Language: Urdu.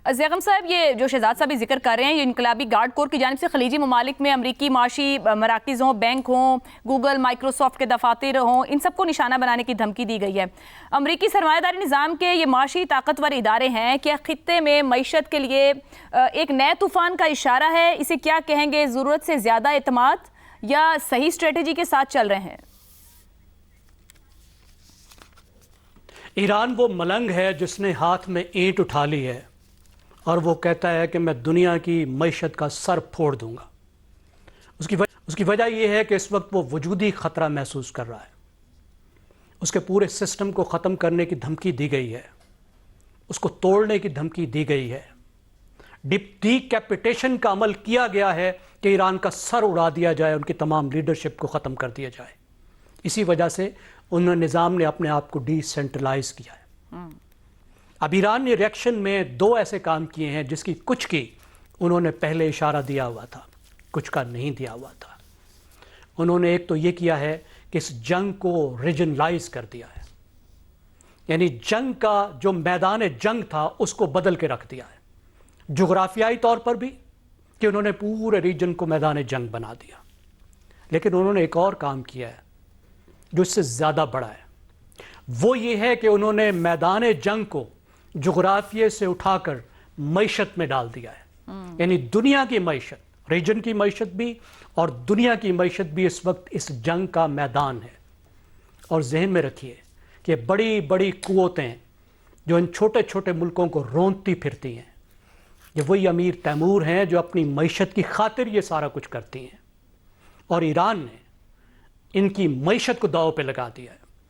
زیغم صاحب، یہ جو شہزاد صاحب ذکر کر رہے ہیں، یہ انقلابی گارڈ کور کی جانب سے خلیجی ممالک میں امریکی معاشی مراکز ہوں، بینک ہوں، گوگل، مائکروسافٹ کے دفاتر ہوں، ان سب کو نشانہ بنانے کی دھمکی دی گئی ہے۔ امریکی سرمایہ داری نظام کے یہ معاشی طاقتور ادارے ہیں، کیا خطے میں معیشت کے لیے ایک نئے طوفان کا اشارہ ہے؟ اسے کیا کہیں گے؟ ضرورت سے زیادہ اعتماد یا صحیح اسٹریٹجی کے ساتھ چل رہے ہیں؟ ایران وہ ملنگ ہے جس نے ہاتھ میں اینٹ اٹھا لی ہے اور وہ کہتا ہے کہ میں دنیا کی معیشت کا سر پھوڑ دوں گا۔ اس کی وجہ یہ ہے کہ اس وقت وہ وجودی خطرہ محسوس کر رہا ہے۔ اس کے پورے سسٹم کو ختم کرنے کی دھمکی دی گئی ہے، اس کو توڑنے کی دھمکی دی گئی ہے، ڈی کیپیٹیشن کا عمل کیا گیا ہے کہ ایران کا سر اڑا دیا جائے، ان کی تمام لیڈرشپ کو ختم کر دیا جائے۔ اسی وجہ سے انہوں نے نظام نے اپنے آپ کو ڈی سینٹرلائز کیا ہے۔ اب ایران نے ریئیکشن میں دو ایسے کام کیے ہیں جس کی کچھ کی انہوں نے پہلے اشارہ دیا ہوا تھا، کچھ کا نہیں دیا ہوا تھا۔ انہوں نے ایک تو یہ کیا ہے کہ اس جنگ کو ریجنلائز کر دیا ہے، یعنی جنگ کا جو میدان جنگ تھا اس کو بدل کے رکھ دیا ہے، جغرافیائی طور پر بھی کہ انہوں نے پورے ریجن کو میدان جنگ بنا دیا۔ لیکن انہوں نے ایک اور کام کیا ہے جو اس سے زیادہ بڑا ہے، وہ یہ ہے کہ انہوں نے میدان جنگ کو جغرافیے سے اٹھا کر معیشت میں ڈال دیا ہے، یعنی دنیا کی معیشت، ریجن کی معیشت بھی اور دنیا کی معیشت بھی اس وقت اس جنگ کا میدان ہے۔ اور ذہن میں رکھیے کہ بڑی بڑی قوتیں جو ان چھوٹے چھوٹے ملکوں کو رونتی پھرتی ہیں، یہ وہی امیر تیمور ہیں جو اپنی معیشت کی خاطر یہ سارا کچھ کرتی ہیں، اور ایران نے ان کی معیشت کو داؤ پہ لگا دیا ہے۔